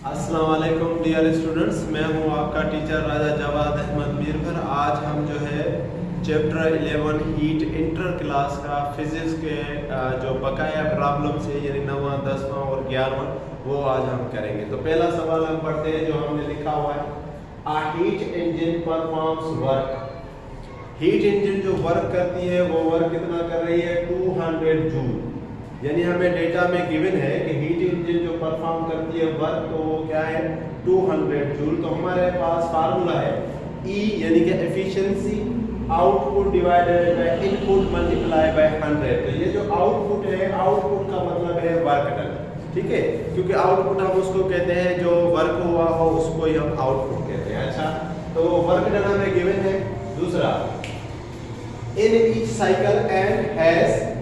अस्सलाम वालेकुम dear students, मैं हूं आपका टीचर राजा जवाद अहमद मीरभर। आज हम जो है चैप्टर 11 हीट इंटर क्लास का फिजिक्स के जो बकाया प्रॉब्लम्स है यानी 9वां 10वां और 11वां वो आज हम करेंगे। तो पहला सवाल हम पढ़ते हैं जो हमने लिखा हुआ है, a heat engine performs work. Heat engine जो वर्क करती है वो वर्क कितना कर रही है, 200 जूल। यानी हमें डेटा में गिवन है कि हीट इंजन जो परफॉर्म करती है वर्क, तो वो क्या है, 200 जूल। तो हमारे पास फार्मूला है E यानी कि efficiency output divided by input multiply by 100। तो ये जो आउटपुट है, आउटपुट का मतलब है वर्क डन, ठीक है, क्योंकि आउटपुट हम उसको कहते हैं जो वर्क हुआ हो उसको ही हम आउटपुट कहते हैं। अच्छा, तो वर्क डन हमें गिवन है। दूसरा, in each cycle and has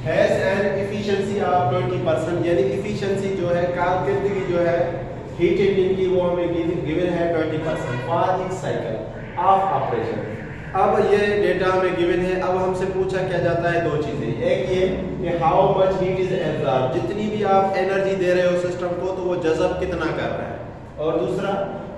an efficiency of 20%, यानी एफिशिएंसी जो है, कारकर्दगी जो है हीट इंजन की वो हमें गिवन है 20% for each cycle of operation. अब ये डेटा हमें गिवन है। अब हमसे पूछा क्या जाता है, दो चीजें, एक ये कि how much heat is absorb, जितनी भी आप एनर्जी दे रहे हो सिस्टम को तो वो जज़ब कितना कर रहा है, और दूसरा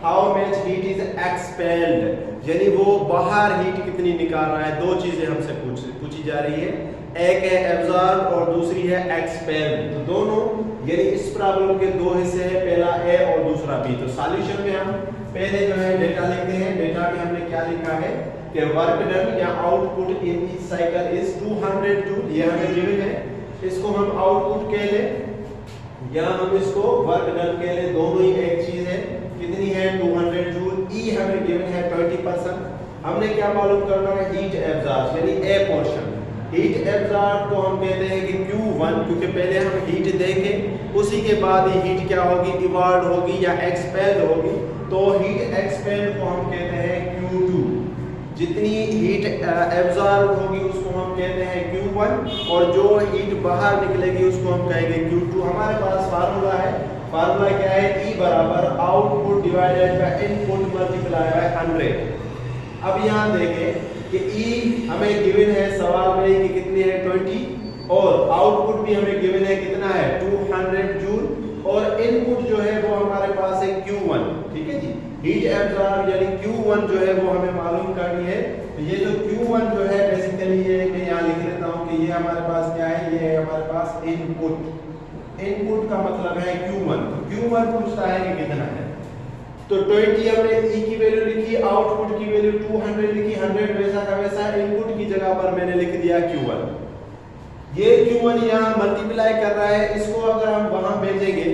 how much heat is expelled, यानी वो बाहर हीट कितनी निकाल रहा है। दो चीजें हमसे पूछी जा रही है, एक है एब्जॉर्ब और दूसरी है एक्सपेल। तो दोनों यानी इस प्रॉब्लम के दो हिस्से हैं, पहला ए और दूसरा बी। तो सॉल्यूशन में हम पहले जो है डेटा लिखते हैं। डेटा में हमने क्या लिखा है कि वर्क डन या output in each cycle is 200 joule, ये हमें गिवन है। इसको हम आउटपुट कह ले या हम इसको वर्क डन कह ले, दोनों ही एक चीज है। कितनी है, 200 जूल। ई हमें गिवन है 20%। हमने क्या मालूम करना है, हीट एब्जॉर्ब यानी ए पोर्शन। हीट एब्जॉर्ब को हम कहते हैं कि Q1, क्योंकि पहले हम हीट देंगे उसी के बाद ही हीट क्या होगी, इवॉल्व होगी या एक्सपेल्ड होगी। तो हीट एक्सपेल्ड को हम कहते हैं Q2। जितनी हीट एब्जॉर्ब होगी उसको हम कहते हैं Q1, और जो हीट बाहर निकलेगी उसको हम कहेंगे Q2। हमारे पास फार्मूला है, फार्मूला क्या है, E बराबर output divided by input multiply by 100। अब यहाँ देखें कि E हमें गिवन है सवाल में कि कितनी है, 20, और आउटपुट भी हमें गिवन है कितना है, 200 जूल, और इनपुट जो है वो हमारे पास है Q1, ठीक है जी। हीट एब्जॉर्ब यानी Q1 जो है वो हमें मालूम करनी है। तो ये जो Q1 जो है बेसिकली ये मैं यहाँ लिख लेता हूँ कि ये हमारे पास क्या है, ये है हमारे पास इनपुट। इनपुट का मतलब है Q1। तो Q1 पूछता है कि कितना है, तो 20 हमने E की वैल्यू लिखी, आउटपुट की वैल्यू 200 लिखी, 100 वैसा का वैसा इनपुट की जगह पर मैंने लिख दिया Q1। ये Q1 यहाँ मल्टीप्लाई कर रहा है, इसको अगर हम वहां भेजेंगे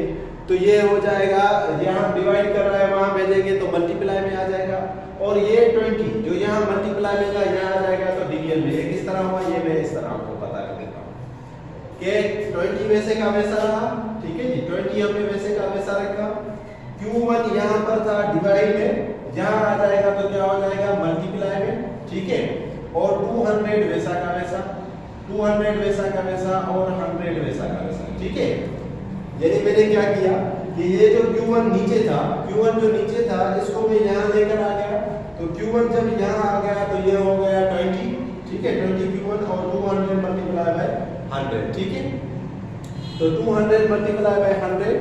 तो ये हो जाएगा, यहाँ डिवाइड कर रहा है वहां भेजेंगे तो मल्टीप्लाई में आ जाएगा, और ये 20 जो यहाँ मल्टीप्लाई में था यहाँ आ जाएगा तो डिवीजन में। ये किस तरह हुआ, ये मैं इस तरह आपको पता कर देता हूँ कि 20 वैसे का वैसा रहा, ठीक है जी। 20 हमने वैसे का वैसा रखा, Q1 यहाँ पर था डिवाइड में, यहाँ आ जाएगा तो क्या हो जाएगा, मल्टीप्लाई में, ठीक है। और 200 वैसा का वैसा, 200 वैसा का वैसा, और 100 वैसा का वैसा, ठीक है। यानी मैंने क्या किया कि ये जो Q1 नीचे था, Q1 जो नीचे था इसको मैं यहाँ लेकर आ गया, तो Q1 जब यहाँ आ गया तो ये हो गया 20, ठीक है, 20 Q1 और 200 मल्टीप्लाई बाय 100, ठीक है। तो 200 मल्टीप्लाई बाय 100।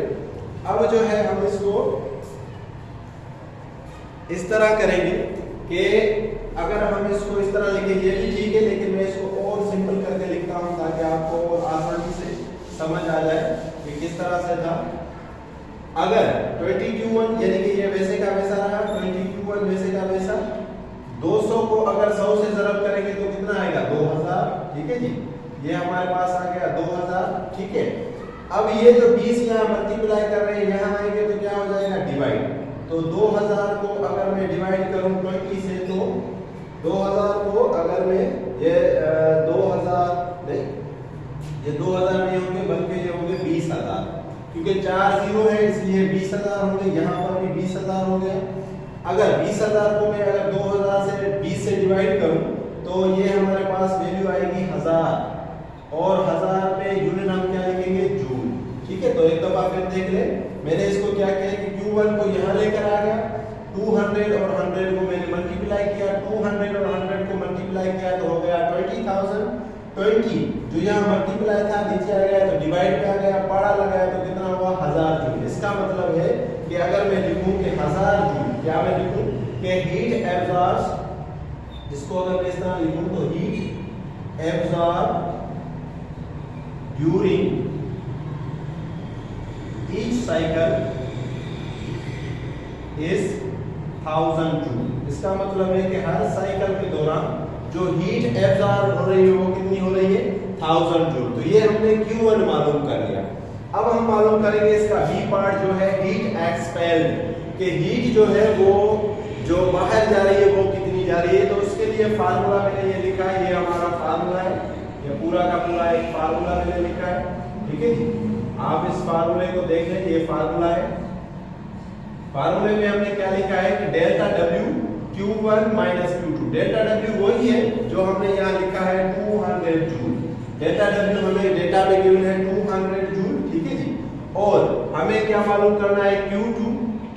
अब जो है हम इसको इस तरह करेंगे कि अगर हम इसको इस तरह लिखें ये भी ठीक है, लेकिन मैं इसको और सिंपल करके लिखता हूं ताकि आपको और आसानी से समझ आ जाए कि किस तरह से था। अगर 20 Q1 यानी कि ये वैसे का वैसा रहा, 20 Q1 वैसे का वैसा, 200 को अगर 100 से ज़रब करेंगे तो कितना आएगा, 2000, ठीक है जी। ये हमारे पास आ गया 2000, ठीक है। अब ये जो 20 यहाँ मल्टीप्लाई कर रहे हैं यहाँ आएंगे तो क्या हो जाएगा, डिवाइड। तो 2000 को अगर मैं डिवाइड करूँ 20 से, तो 2000 को अगर मैं ये 2000 नहीं, ये 2000 नहीं होंगे बल्कि ये होंगे 20,000, क्योंकि 4 जीरो है इसलिए 20,000 होंगे, यहाँ पर भी 20,000 हो गया। अगर 20,000 को मैं अगर 2000 से 20 से डिवाइड करूँ तो ये हमारे पास वैल्यू आएगी 1000, और 1000 पे यूनिट हम क्या लिखेंगे, जूल, ठीक है। तो एक दफा फिर देख ले, मैंने इसको क्या किया कि Q1 को यहाँ लेकर आ गया, 200 और 100 को मैंने मल्टीप्लाई किया, 200 और 100 को मल्टीप्लाई किया तो हो गया 20,000, 20 जो यहाँ मल्टीप्लाई था नीचे आ गया तो डिवाइड पे आ गया, पढ़ा लगाया तो कितना हुआ 1000 जूल। इसका मतलब है कि अगर मैं लिखूं कि 1000 जूल, क्या मैं लिखूं कि हीट एब्जॉर्ब, जिसको अगर मैं इस तरह लिखूं तो heat absorb during each cycle is 1000 joule. इसका मतलब है कि हर साइकिल के दौरान जो हीट एब्जॉर्ब हो रही है वो कितनी हो रही है 1000 जूल। तो ये हमने Q1 मालूम कर लिया। अब हम मालूम करेंगे इसका बी पार्ट जो है हीट एक्सपेल्ड, कि हीट जो है वो जो बाहर जा रही है वो कितनी जा रही है। तो उसके लिए फार्मूला मैंने ये लिखा है, ये हमारा फार्मूला है, ये पूरा का पूरा एक फार्मूला मैंने लिखा है, ठीक है जी। आप इस फार्मूले को देख लें, ये फार्मूला है। फार्मूले में हमने क्या लिखा है कि delta W Q1 minus Q2। Delta W वही है जो हमने यहाँ लिखा है 200 जूल। डेल्टा W हमें डेटा में गिवन है 200 जूल, ठीक है जी। और हमें क्या मालूम करना है Q2,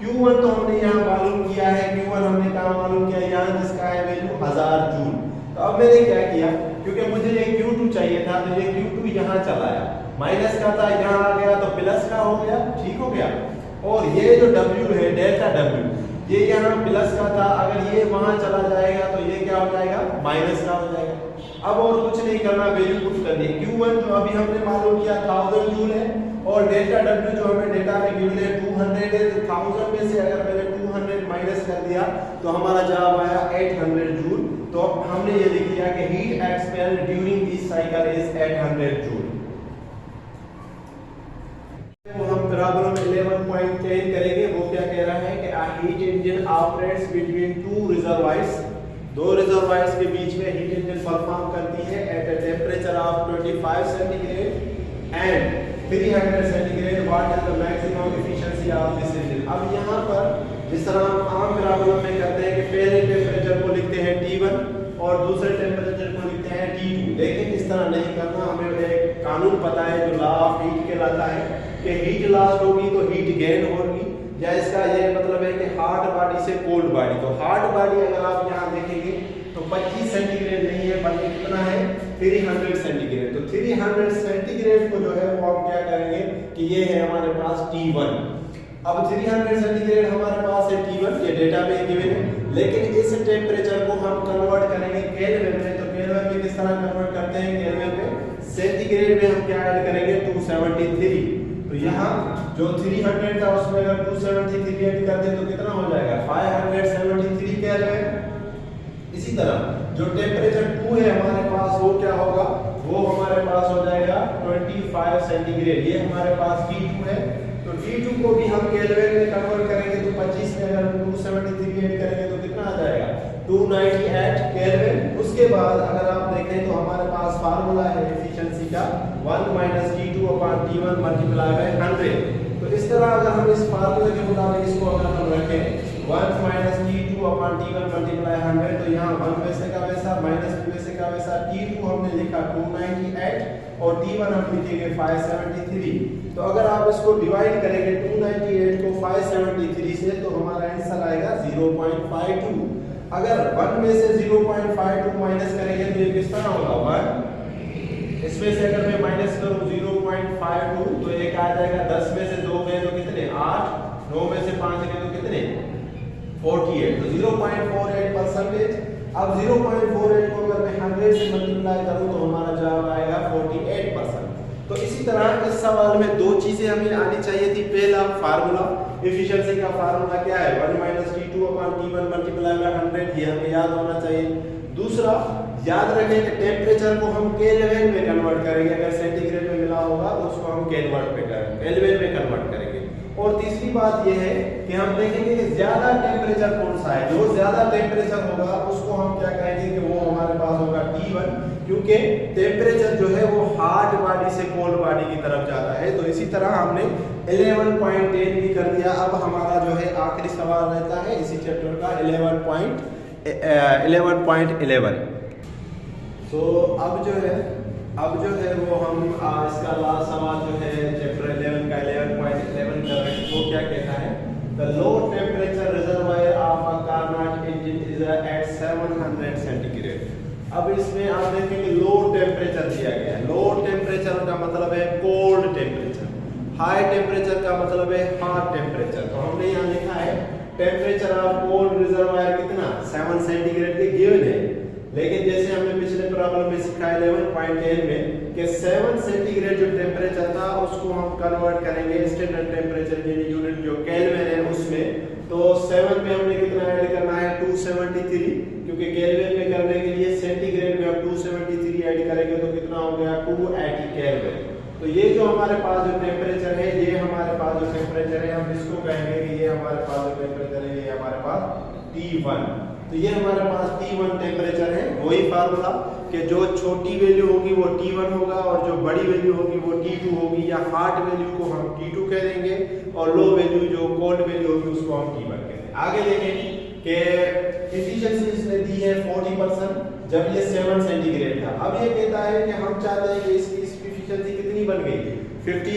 Q1 तो हमने यहाँ मालूम किया है, Q1 हमने कहाँ मालूम किया, यहाँ जिसका है वैल्यू 1000 जूल। तो अब मैंने क्या किया, क्योंकि मुझे ये Q2 चाहिए था तो ये Q2 यहाँ चलाया, माइनस का था यहाँ आ गया तो प्लस का हो गया, ठीक हो गया। और ये जो W है डेल्टा W, ये यहाँ प्लस का था, अगर ये वहां चला जाएगा तो ये क्या हो जाएगा माइनस का हो जाएगा। अब और कुछ नहीं करना, वैल्यू पुट करनी है। Q1 जो अभी हमने मालूम किया 1000 जूल है, और डेल्टा W जो हमें डेटा में गिवन है 200 है। तो 1000 में से अगर मैंने 200 माइनस कर दिया तो हमारा जवाब आया 800 जूल। तो हमने ये लिख लिया कि heat expelled during each cycle is 800 joule. हम प्रॉब्लम 11.10 करेंगे। वो क्या कह रहा है कि a heat engine operates between two reservoirs, दो रिजर्वायर्स के बीच में हीट इंजन परफॉर्म करती है at a temperature of 25 centigrade and 300 centigrade. What is the maximum efficiency of this engine. अब यहाँ पर जिस तरह हम आम प्रॉब्लम में करते हैं कि पहले टेम्परेचर को लिखते हैं T1 और दूसरे टेम्परेचर को लिखते हैं T2, लेकिन इस तरह नहीं करना। हमें एक कानून पता है जो लॉ ऑफ हीट कहलाता है कि हीट लॉस होगी तो हीट गेन होगी, या इसका ये मतलब है कि हॉट बॉडी से कोल्ड बॉडी। तो हॉट बॉडी अगर आप यहाँ देखेंगे तो 25 सेंटीग्रेड नहीं है बल्कि कितना है 300 सेंटीग्रेड। तो 300 सेंटीग्रेड को जो है वो हम क्या करेंगे कि ये है हमारे पास T1। अब 300 सेंटीग्रेड हमारे पास है T1, ये डेटा में गिवन है, लेकिन इस टेम्परेचर को हम कन्वर्ट करेंगे केल्विन में। तो केल्विन में किस तरह कन्वर्ट करते हैं, केल्विन में सेंटीग्रेड में हम क्या ऐड करेंगे 273। तो यहाँ जो 300 था उसमें अगर 273 ऐड कर दें तो कितना हो जाएगा 573 केल्विन। इसी तरह जो टेम्परेचर 2 है हमारे पास वो क्या होगा, वो हमारे पास हो जाएगा 25 सेंटीग्रेड। ये हमारे पास T2 है। तो T2 को भी हम केल्विन में कन्वर्ट करेंगे तो 25 में अगर 273 ऐड करेंगे तो कितना आ जाएगा 298 केल्विन। उसके बाद अगर आप देखें तो हमारे पास फार्मूला है एफिशिएंसी का 1 - T2/T1 × 100। तो इस तरह अगर हम इस फार्मूले के मुताबिक इसको अगर हम रखें 1 - T2/T1 × 100, तो यहाँ 1 वैसे का वैसा माइनस 2 वैसे का वैसा। T2 हमने लिखा 298 और T1 हम लिखेंगे 573। तो अगर आप इसको डिवाइड करेंगे 298 को 573 से तो हमारा आंसर आएगा 0.52। अगर 1 में से 0.52 माइनस करेंगे तो ये किस तरह होगा 1, इसमें से अगर मैं माइनस करूं 0.52 तो एक आ जाएगा 10 में से 2 गए तो कितने 8, 9 में से 5 गए तो कितने 48, तो 0.48%। अब 0.48 को अगर मैं 100 से मल्टीप्लाई करूं तो हमारा जवाब आएगा 48%। तो इसी तरह इस सवाल में दो चीजें हमें आनी चाहिए थी। पहला फार्मूला, एफिशिएंसी का फार्मूला क्या है 1 - T2/T1 × 100, ये हमें याद होना चाहिए। दूसरा याद रखें कि टेम्परेचर को हम केल्विन में कन्वर्ट करेंगे, अगर सेंटीग्रेड में मिला होगा तो उसको हम केल्विन में कन्वर्ट करेंगे। और तीसरी बात यह है कि हम देखेंगे कि ज्यादा टेम्परेचर कौन सा है, जो ज्यादा टेम्परेचर होगा उसको हम क्या कहेंगे कि वो हमारे पास होगा T1, क्योंकि टेम्परेचर जो है वो हॉट बॉडी से कोल्ड बॉडी की तरफ जाता है। तो इसी तरह हमने 11.10 भी कर दिया। अब हमारा जो है आखिरी सवाल रहता है इसी चैप्टर का 11.11। तो अब जो है वो हम इसका लास्ट सवाल जो है चैप्टर 11 का 11.11 कर रहे हैं। वो क्या कहता है, the low temperature reservoir of a Carnot engine is at 700 centigrade. अब इसमें आप देखेंगे लो टेम्परेचर दिया गया है। लो टेम्परेचर का मतलब है कोल्ड टेम्परेचर, हाई टेम्परेचर का मतलब है हॉट टेम्परेचर। तो हमने यहाँ लिखा है टेम्परेचर ऑफ कोल्ड रिजर्वायर कितना 7 सेंटीग्रेड के गिवन है, लेकिन जैसे हमने पिछले प्रॉब्लम में सीखा 11.10 में कि 7 सेंटीग्रेड जो टेम्परेचर था उसको हम कन्वर्ट करेंगे स्टैंडर्ड टेम्परेचर के यूनिट जो केल्विन है उसमें। तो 7 में हमने कितना ऐड करना है 273, क्योंकि केल्विन में करने के लिए सेंटीग्रेड में हम 273 ऐड करेंगे तो कितना हो गया 280 केल्विन। तो ये जो हमारे पास जो टेम्परेचर है, ये हमारे पास जो टेम्परेचर है हम इसको कहेंगे कि ये हमारे पास जो टेम्परेचर है ये हमारे पास T1। तो ये हमारे पास T1 टेम्परेचर है। वही फार्मूला कि जो छोटी वैल्यू होगी वो T1 होगा और जो बड़ी वैल्यू होगी वो T2 होगी, या हार्ट वैल्यू को हम T2 कह देंगे और लो वैल्यू जो कोल्ड वैल्यू होगी उसको हम T1 कहेंगे। आगे देखेंगे कि एफिशिएंसी इसने दी है 40% जब ये 7 सेंटीग्रेड था। अब ये कहता है कि हम चाहते हैं कि इसकी एफिशिएंसी कितनी बन गई 50।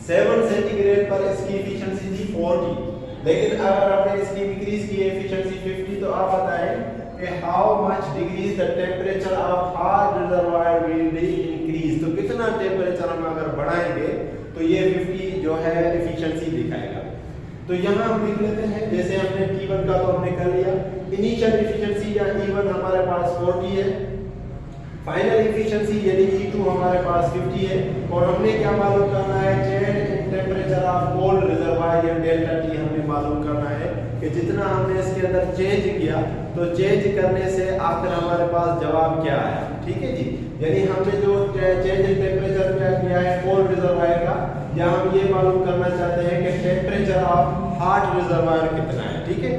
7 सेंटीग्रेड पर इसकी एफिशिएंसी थी 40, लेकिन अगर आपने इसकी इंक्रीज की एफिशिएंसी 50 तो आप बताएं कि how much degrees the temperature of hard reservoir will be increase. तो कितना टेम्परेचर हम अगर बढ़ाएंगे तो ये 50 जो है एफिशिएंसी दिखाएगा। तो यहाँ हम लिख लेते हैं, जैसे हमने T1 का तो हमने कर लिया, इनिशियल एफिशिएंसी या E1 हमारे पास 40 है, फाइनल एफिशिएंसी यानी E2 हमारे पास 50 है, और हमने क्या मालूम करना है change in temperature of cold reservoir या डेल्टा T हमने मालूम करना है कि जितना हमने इसके अंदर चेंज किया तो चेंज करने से आखिर हमारे पास जवाब क्या आया। ठीक है जी, यानी हमने जो चेंज इन टेम्परेचर क्या किया है कोल्ड रिजर्वायर का, या हम ये मालूम करना चाहते हैं कि टेम्परेचर ऑफ हॉट रिजर्वायर कितना है। ठीक है,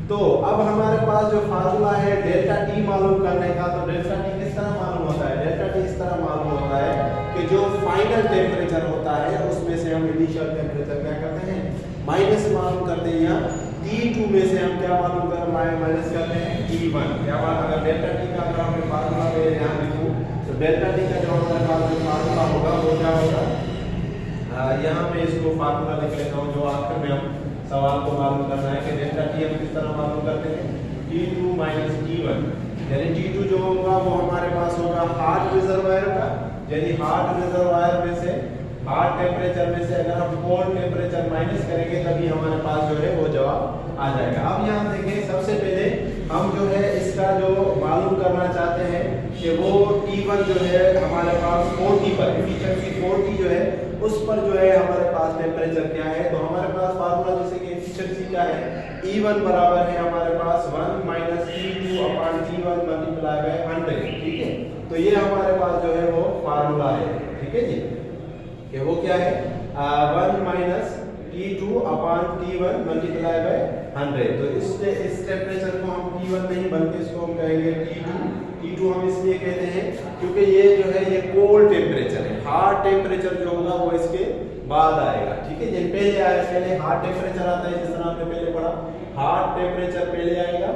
तो अब हमारे पास जो फार्मूला है डेल्टा T मालूम करने का, तो डेल्टा T किस तरह मालूम होता है, डेल्टा T इस तरह मालूम होता है कि जो फाइनल टेम्परेचर होता है उसमें से हम इनिशियल टेम्परेचर क्या करते हैं माइनस मालूम करते हैं, या T2 में से हम क्या मालूम कर माइनस करते हैं T1। क्या बात, अगर डेल्टा T का अगर हमें फार्मूला में यहाँ लिखूं तो डेल्टा T का जो हमारे पास जो फार्मूला होगा वो क्या होगा, यहाँ पे इसको फार्मूला लिख लेता हूँ जो आखिर में हम सवाल को मालूम करना है कि डेल्टा T हम किस तरह मालूम करते हैं T2 माइनस T1, यानी T2 जो होगा वो हमारे पास होगा हार्ट रिजर्वायर का, यानी हार्ट रिजर्वायर में से हार्ट टेम्परेचर में से अगर हम कोल्ड टेम्परेचर माइनस करेंगे तभी हमारे पास जो है वो जवाब आ जाएगा। अब यहाँ देखें, सबसे पहले हम जो है इसका जो मालूम करना चाहते हैं कि वो T1 जो है हमारे पास 40 पर एफिशिएंसी 40 जो है उस पर जो है हमारे पास टेम्परेचर क्या है। तो हमारे पास फार्मूला जैसे कि एफिशिएंसी क्या है, E1 बराबर है हमारे पास 1 minus T2 upon T1 multiply by 100। ठीक है, तो ये हमारे पास जो है वो फार्मूला है। ठीक है जी, कि वो क्या है 1 minus T2 upon T1 multiply by 100। तो इस टेम्परेचर को हम T1 नहीं बल्कि इसको हम कहेंगे T2। T2 हम इसलिए कहते हैं क्योंकि ये जो है ये कोल्ड टेम्परेचर है, हार्ड टेम्परेचर जो होगा वो इसके बाद आएगा। ठीक है, जब पहले आएगा, पहले हार्ड टेम्परेचर आता है, जिस तरह आपने पहले पढ़ा हार्ड टेम्परेचर पहले आएगा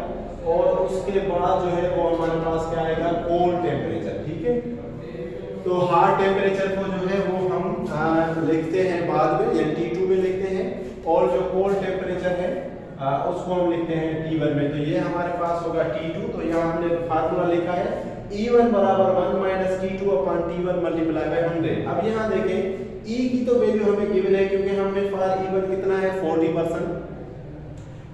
और उसके बाद जो है वो हमारे पास क्या आएगा कोल्ड टेम्परेचर। ठीक है, तो हार्ड टेम्परेचर को जो है वो हम लिखते हैं बाद में, या T2 में लिखते हैं, और जो कोल्ड टेम्परेचर है उसको हम लिखते हैं T1 में। तो ये हमारे पास होगा T2। तो यहाँ हमने फार्मूला लिखा है E1 बराबर 1 minus T2 upon T1 multiply by 100। अब यहाँ देखें E की तो वैल्यू हमें गिवन है क्योंकि हमने फॉर E1 कितना है 40%।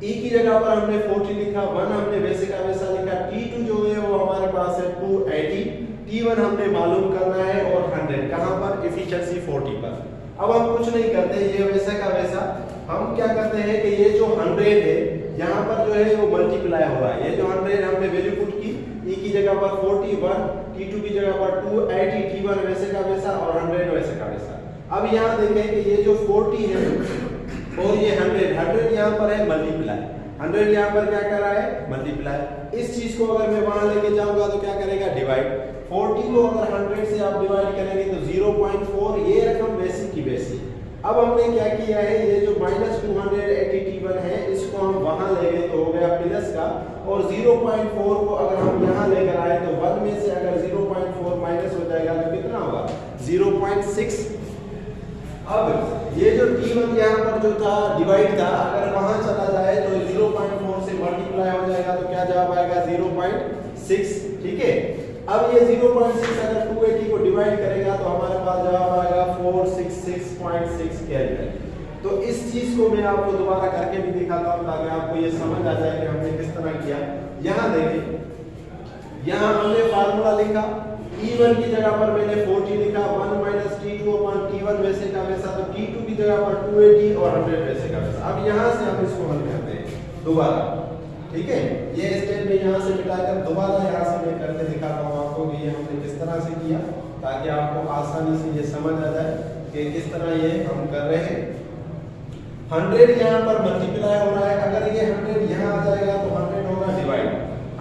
E की जगह पर हमने 40 लिखा, 1 हमने वैसे का वैसा लिखा, T2 जो है वो हमारे पास है 280, T1 हमने मालूम करना है और 100 कहाँ पर एफिशिएंसी 40 पर। अब हम कुछ नहीं करते, ये वैसा का वैसा हम क्या करते हैं कि ये जो 100 है यहाँ पर जो है वो मल्टीप्लाई हो रहा है। ये जो 100 हमने वैल्यू पुट की, E की जगह पर 41, T2 की जगह पर 280, T1 वैसे का वैसा और 100 वैसे का वैसा। अब यहाँ देखें कि ये जो 40 है और ये 100 यहाँ पर है मल्टीप्लाई, 100 यहाँ पर क्या कर रहा है मल्टीप्लाई। इस चीज को अगर मैं वहां लेके जाऊंगा तो क्या करेगा डिवाइड। 40 को अगर 100 से आप डिवाइड करेंगे तो 0.4, ये रकम वैसी की वैसी। अब हमने क्या किया है, ये जो माइनस 280 T1 है इसको हम वहां ले गए तो हो गया प्लस का, और 0.4 को अगर हम यहाँ लेकर आए तो 1 में से अगर 0.4 माइनस हो जाएगा तो कितना होगा 0.6। अब ये जो T1 यहाँ पर जो था डिवाइड था, अगर वहां चला जाए तो 0.4 से मल्टीप्लाई हो जाएगा, तो क्या जवाब आएगा 0.6। ठीक है, अब ये 0.6 अगर 280 को डिवाइड करेगा तो हमारे पास जवाब आएगा 466.6 केल्विन। तो इस चीज को मैं आपको दोबारा करके भी दिखाता हूं ताकि आपको ये समझ आ जाए कि हमने किस तरह किया। यहाँ देखिए, यहाँ हमने फार्मूला लिखा, E1 की जगह पर मैंने 40 लिखा, 1 - T2 / T1 वैसे का वैसा, तो T2 की जगह पर 280 और 100 वैसे का वैसा। अब यहाँ से हम इसको हल करते हैं दोबारा। ठीक है, ये स्टेप में यहाँ से मिटाकर दोबारा यहाँ से मैं करके दिखाता हूँ आपको कि ये हमने किस तरह से किया, ताकि आपको आसानी से ये समझ आ जाए कि किस तरह ये हम कर रहे हैं। 100 यहाँ पर मल्टीप्लाई हो रहा है, अगर ये 100 यहाँ आ जाएगा तो 100 होगा डिवाइड।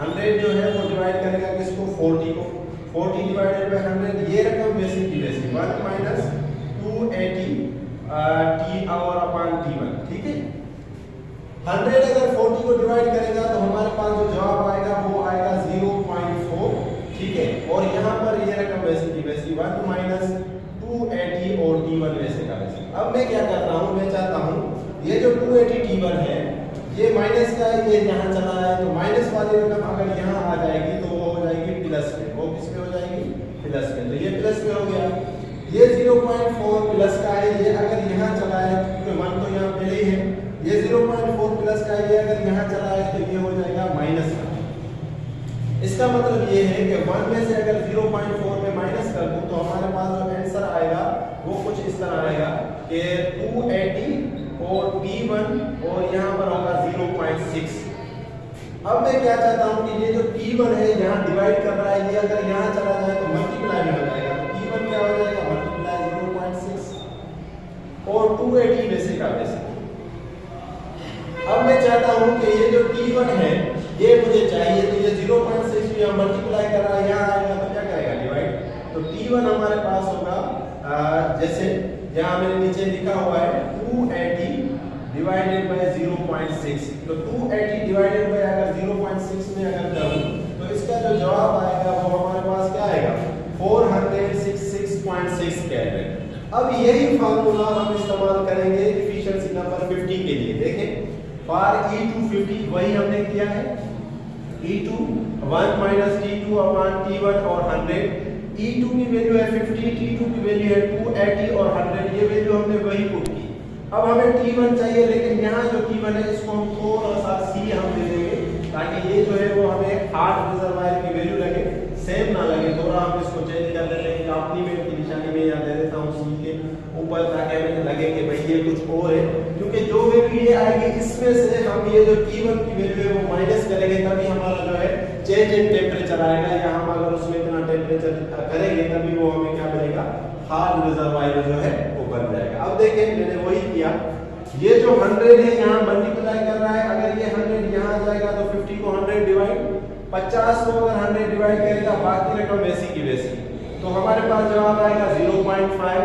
100 जो है वो डिवाइड करेगा किसको, 40 को। 40 डिवाइडेड बाय 100, ये रकम वैसी की वैसी 1 - 280 T और अपॉन T1। ठीक है, 100 अगर 40 को डिवाइड करेगा तो हमारे पास जो जवाब आएगा वो आएगा 0.4। ठीक है, और यहाँ पर ये रकम वैसी की वैसी 1 - 280 और T1 वैसे का वैसे। अब मैं क्या करता हूँ, मैं चाहता हूँ ये जो 280 T1 है ये माइनस का है, ये यहाँ चला है, तो माइनस वाली रकम अगर यहाँ आ जाएगी तो वो हो जाएगी प्लस में। वो किस में हो जाएगी, प्लस में। तो ये प्लस में हो गया। ये 0.4 प्लस का है, ये अगर यहाँ चला है, क्योंकि 1 तो यहाँ पहले ही है, ये 0.4 प्लस का है, ये अगर यहाँ चला है तो ये हो जाएगा माइनस का। इसका मतलब ये है कि 1 में से अगर 0.4 में माइनस कर दूं तो हमारे पास जो आंसर आएगा वो कुछ इस तरह आएगा कि 280 और T1 और यहाँ पर होगा 0.6। अब मैं क्या चाहता हूँ कि ये जो T1 है यहाँ डिवाइड कर रहा है, ये अगर यहाँ चला जाए तो मल्टीप्लाई में हो जाएगा, तो T1 क्या हो जाएगा, मल्टीप्लाई 0.6 और 280 वैसे का वैसे। अब मैं चाहता हूँ कि ये जो T1 है ये मुझे चाहिए, तो ये 0.6 यहाँ मल्टीप्लाई कर रहा है, यहाँ आएगा तो क्या करेगा, डिवाइड। तो T1 हमारे पास होगा जैसे यहाँ मैंने नीचे लिखा हुआ है 280 डिवाइडेड बाय 0.6, तो 280 डिवाइडेड बाय अगर 0.6 में अगर करूं तो इसका जो जवाब आएगा वो हमारे पास क्या आएगा, 466.6 केल्विन। अब यही फार्मूला हम इस्तेमाल करेंगे एफिशिएंसी नंबर 50 के लिए। देखें, फॉर E2 50 वही हमने किया है, E2 1 - T2 अपॉन T1 और 100। E2 की वैल्यू है 50, T2 की वैल्यू है 280 और 100, ये वैल्यू हमने वही पुट की। अब हमें T1 चाहिए, लेकिन यहाँ जो T1 है इसको हम थोड़ा सा C हम दे देंगे ताकि ये जो है वो हमें हार्ड रिजर्वायर की वैल्यू लगे, सेम ना लगे। थोड़ा हम इसको चेंज कर देते हैं, कंप्लीमेंट की निशानी में यहाँ दे देता हूँ C के ऊपर, ताकि हमें लगे कि भाई ये कुछ और है, क्योंकि जो वैल्यू ये आएगी इसमें से हम ये जो T1 की वैल्यू है वो माइनस करेंगे, तभी हमारा जो है चेंज इन टेम्परेचर आएगा, या हम अगर उसमें इतना टेम्परेचर करेंगे तभी वो हमें क्या बनेगा, हार्ड रिजर्वायर जो है वो बन जाएगा। अब देखें, मैंने वही किया, ये जो 100 है यहाँ मल्टीप्लाई कर रहा है, अगर ये 100 यहाँ आ जाएगा तो 50 को 100 डिवाइड, 50 को अगर 100 डिवाइड करेगा बाकी रकम वैसी की वैसी, तो हमारे पास जवाब आएगा 0.5।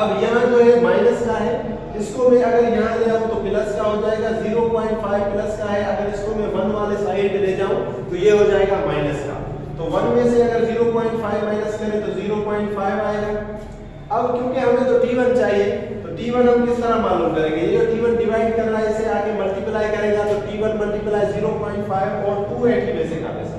अब यहाँ जो है माइनस का है, इसको मैं अगर यहाँ ले आऊँ तो प्लस का हो जाएगा, 0.5 प्लस का है, अगर इसको मैं 1 वाले साइड पे ले जाऊँ तो ये हो जाएगा माइनस का। तो 1 में से अगर 0.5 माइनस करें तो 0.5 आएगा। अब क्योंकि हमें तो T1 चाहिए, तो T1 हम किस तरह मालूम करेंगे, ये जो T1 डिवाइड कर रहा है इसे आगे मल्टीप्लाई करेगा, तो T1 मल्टीप्लाई 0.5 और 280 वैसे का वैसा।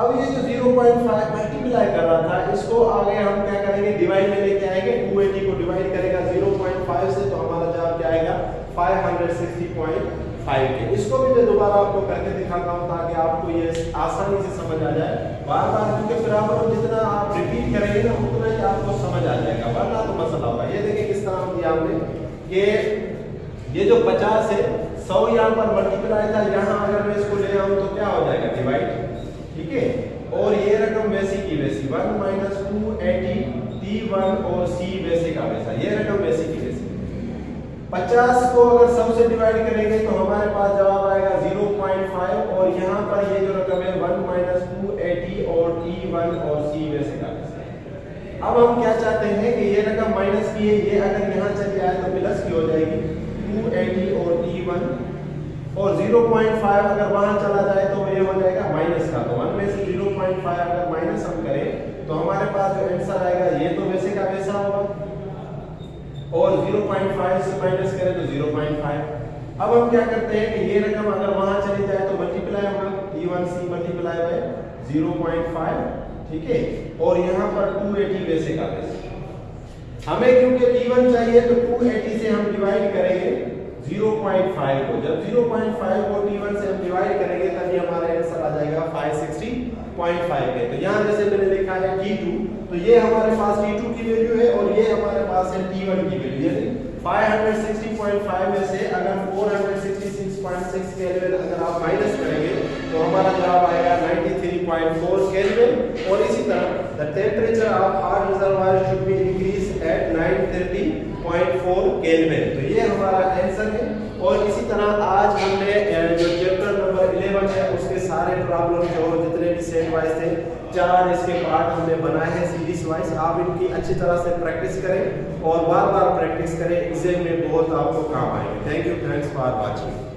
अब ये जो 0.5 मल्टीप्लाई कर रहा था इसको आगे हम क्या करेंगे, डिवाइड में लेके आएंगे, 280 को डिवाइड करेगा 0.5 से, तो हमारा जवाब क्या आएगा, 560.5 के। इसको भी मैं दोबारा आपको करके दिखाता हूँ ताकि आपको ये आसानी से समझ आ जाए बार बार, क्योंकि फिर आप जितना आप रिपीट करेंगे ना उतना ही आपको समझ आ जाएगा, वरना तो मसला होगा। ये देखिए किस तरह किया हमने कि ये जो 50 है 100 यहाँ पर मल्टीप्लाई था, यहाँ अगर मैं इसको ले आऊँ तो क्या हो जाएगा, डिवाइड। ठीक है, और ये रकम वैसी की वैसी 1 - 280 T1 और C वैसे का वैसा, ये रकम वैसी की वैसी। 50 को अगर सबसे डिवाइड करेंगे तो हमारे पास जवाब आएगा 0.5, और यहाँ पर ये जो रकम है 1 - 280 और T1 और C वैसे का वैसा। अब हम क्या चाहते हैं कि ये रकम माइनस की है, ये अगर यहाँ चली आए तो प्लस की हो जाएगी, 280 और T1, और 0.5 अगर वहां चला जाए तो ये हो जाएगा माइनस का। तो 1 में से 0.5 अगर माइनस हम करें तो हमारे पास जो आंसर आएगा ये तो वैसे का वैसा होगा, और 0.5 से माइनस करें तो 0.5। अब हम क्या करते हैं कि ये रकम अगर वहां चली जाए तो मल्टीप्लाई होगा, T1C मल्टीप्लाई बाय 0.5, ठीक है। और यहाँ पर 280 वैसे का वैसे हमें क्योंकि T1 चाहिए तो 280 से हम डिवाइड करेंगे 0.5 को। जब 0.5 को T1 से हम डिवाइड करेंगे तभी हमारा आंसर आ जाएगा 560.5 के। तो यहाँ जैसे मैंने लिखा है T2, तो ये हमारे पास T2 की वैल्यू है और ये हमारे पास है T1 की वैल्यू। यानी 560.5 में से अगर 466.6 केल्विन अगर आप माइनस करेंगे तो हमारा जवाब आएगा 93.4 केल्विन। और इसी तरह the temperature of heart reservoir should be increase at 930.4 kelvin. तो ये हमारा आंसर है। और इसी तरह आज हमने जो चैप्टर नंबर 11 है उसके सारे प्रॉब्लम जो जितने भी सेट वाइज थे 4 इसके पार्ट हमने बनाए हैं सीरीज वाइज। आप इनकी अच्छी तरह से प्रैक्टिस करें और बार बार प्रैक्टिस करें, एग्जाम में बहुत आपको काम आएंगे। Thank you, thanks for watching.